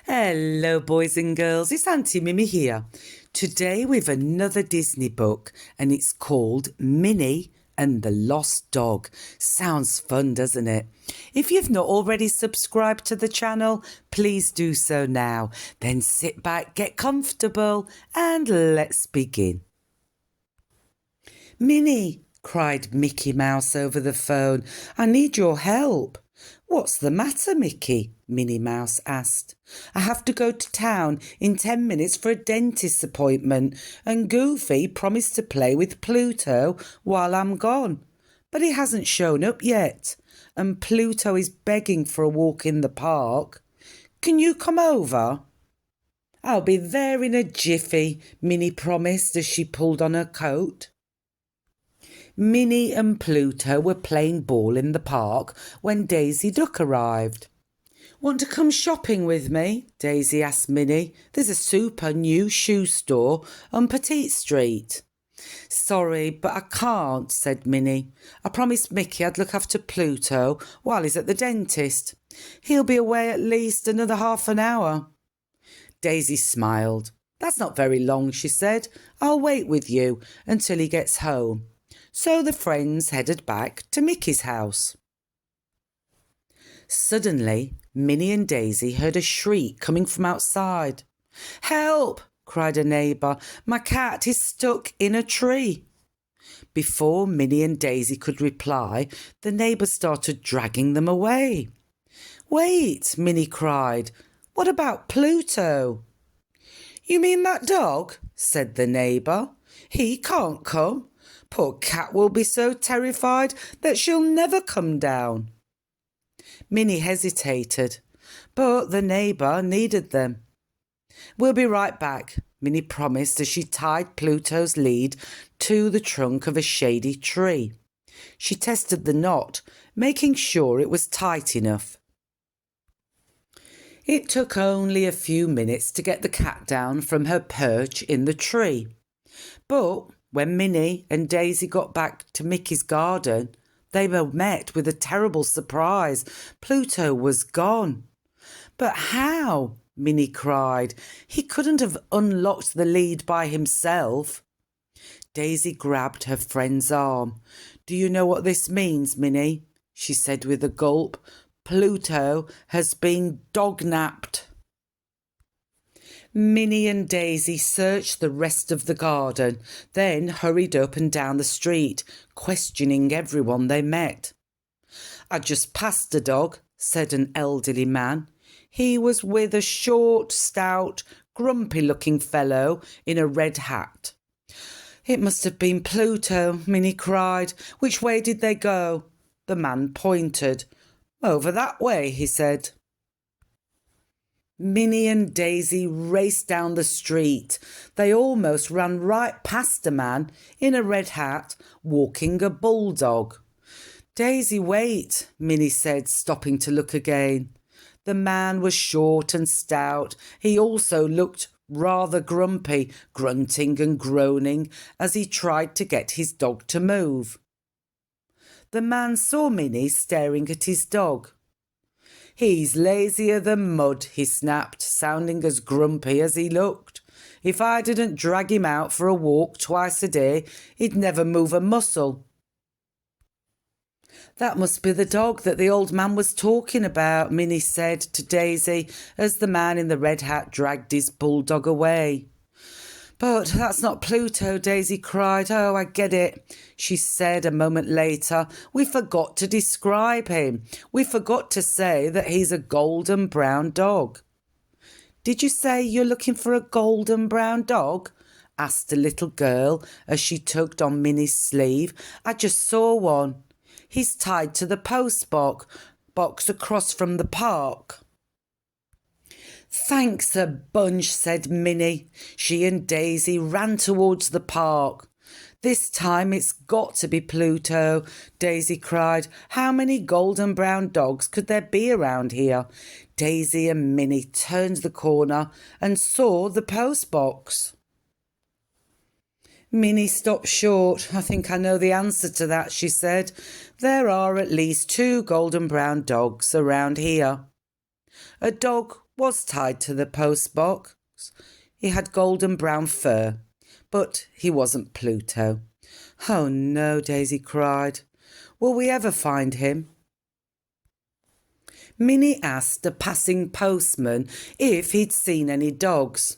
Hello, boys and girls. It's Aunty Mimmi here. Today we've another Disney book, and it's called Minnie and the Lost Dog. Sounds fun, doesn't it? If you've not already subscribed to the channel, please do so now. Then sit back, get comfortable, and let's begin. Minnie, cried Mickey Mouse over the phone, I need your help. What's the matter, Mickey? Minnie Mouse asked. I have to go to town in 10 minutes for a dentist's appointment, and Goofy promised to play with Pluto while I'm gone. But he hasn't shown up yet, and Pluto is begging for a walk in the park. Can you come over? I'll be there in a jiffy, Minnie promised as she pulled on her coat. Minnie and Pluto were playing ball in the park when Daisy Duck arrived. Want to come shopping with me? Daisy asked Minnie. There's a super new shoe store on Petite Street. Sorry, but I can't, said Minnie. I promised Mickey I'd look after Pluto while he's at the dentist. He'll be away at least another half an hour. Daisy smiled. That's not very long, she said. I'll wait with you until he gets home. So the friends headed back to Mickey's house. Suddenly, Minnie and Daisy heard a shriek coming from outside. Help! Cried a neighbour. My cat is stuck in a tree. Before Minnie and Daisy could reply, the neighbour started dragging them away. Wait, Minnie cried. What about Pluto? You mean that dog? Said the neighbour. He can't come. Poor cat will be so terrified that she'll never come down. Minnie hesitated, but the neighbour needed them. We'll be right back, Minnie promised as she tied Pluto's lead to the trunk of a shady tree. She tested the knot, making sure it was tight enough. It took only a few minutes to get the cat down from her perch in the tree. But when Minnie and Daisy got back to Mickey's garden, they were met with a terrible surprise. Pluto was gone. But how? Minnie cried. He couldn't have unlocked the lead by himself. Daisy grabbed her friend's arm. Do you know what this means, Minnie? She said with a gulp. Pluto has been dog-napped. Minnie and Daisy searched the rest of the garden, then hurried up and down the street, questioning everyone they met. I just passed a dog, said an elderly man. He was with a short, stout, grumpy-looking fellow in a red hat. It must have been Pluto, Minnie cried. Which way did they go? The man pointed. Over that way, he said. Minnie and Daisy raced down the street. They almost ran right past a man in a red hat walking a bulldog. Daisy, wait, Minnie said, stopping to look again. The man was short and stout. He also looked rather grumpy, grunting and groaning as he tried to get his dog to move. The man saw Minnie staring at his dog. He's lazier than mud, he snapped, sounding as grumpy as he looked. If I didn't drag him out for a walk twice a day, he'd never move a muscle. That must be the dog that the old man was talking about, Minnie said to Daisy as the man in the red hat dragged his bulldog away. But that's not Pluto, Daisy cried. Oh, I get it, she said a moment later. We forgot to describe him. We forgot to say that he's a golden brown dog. Did you say you're looking for a golden brown dog? Asked a little girl as she tugged on Minnie's sleeve. I just saw one. He's tied to the post box across from the park. Thanks a bunch, said Minnie. She and Daisy ran towards the park. This time it's got to be Pluto, Daisy cried. How many golden brown dogs could there be around here? Daisy and Minnie turned the corner and saw the post box. Minnie stopped short. I think I know the answer to that, she said. There are at least 2 golden brown dogs around here. A dog was tied to the post box. He had golden brown fur, but he wasn't Pluto. Oh no, Daisy cried. Will we ever find him? Minnie asked a passing postman if he'd seen any dogs.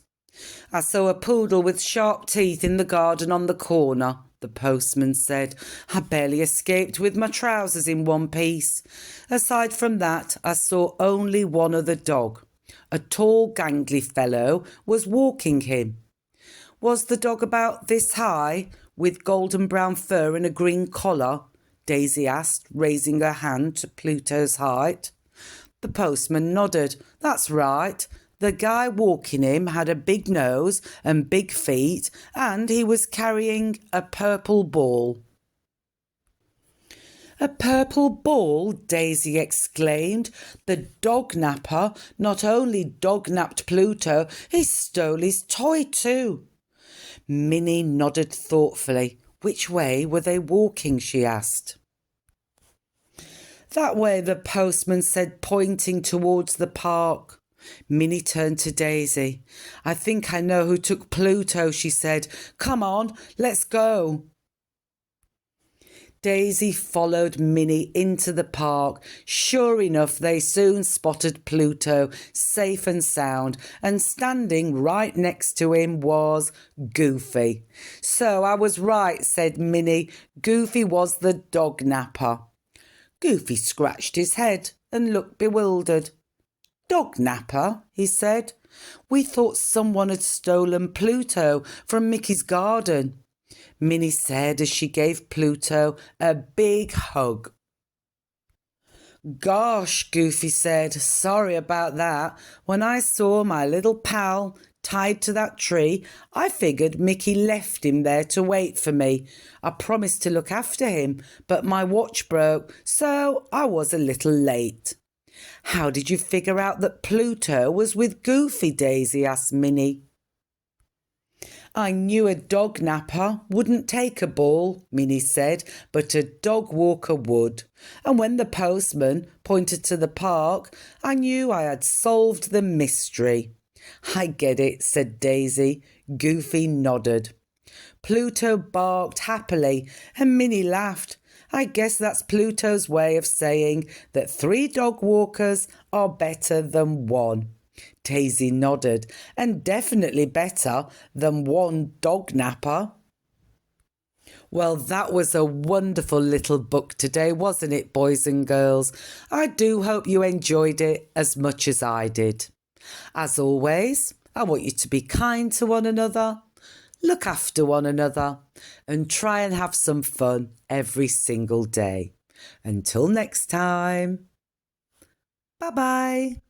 I saw a poodle with sharp teeth in the garden on the corner, the postman said. I barely escaped with my trousers in one piece. Aside from that, I saw only one other dog. A tall, gangly fellow was walking him. Was the dog about this high, with golden brown fur and a green collar? Daisy asked, raising her hand to Pluto's height. The postman nodded. That's right. The guy walking him had a big nose and big feet, and he was carrying a purple ball. A purple ball, Daisy exclaimed. The dog napper not only dog-napped Pluto, he stole his toy too. Minnie nodded thoughtfully. Which way were they walking, she asked. That way, the postman said, pointing towards the park. Minnie turned to Daisy. I think I know who took Pluto, she said. Come on, let's go. Daisy followed Minnie into the park. Sure enough, they soon spotted Pluto, safe and sound, and standing right next to him was Goofy. So I was right, said Minnie. Goofy was the dog napper. Goofy scratched his head and looked bewildered. Dog napper, he said. We thought someone had stolen Pluto from Mickey's garden. Minnie said as she gave Pluto a big hug. Gosh, Goofy said, sorry about that. When I saw my little pal tied to that tree, I figured Mickey left him there to wait for me. I promised to look after him, but my watch broke, so I was a little late. How did you figure out that Pluto was with Goofy, Daisy asked Minnie. I knew a dog napper wouldn't take a ball, Minnie said, but a dog walker would. And when the postman pointed to the park, I knew I had solved the mystery. I get it, said Daisy. Goofy nodded. Pluto barked happily and Minnie laughed. I guess that's Pluto's way of saying that 3 dog walkers are better than 1. Daisy nodded. And definitely better than 1 dog napper. Well, that was a wonderful little book today, wasn't it, boys and girls? I do hope you enjoyed it as much as I did. As always, I want you to be kind to one another, look after one another, and try and have some fun every single day. Until next time, bye-bye.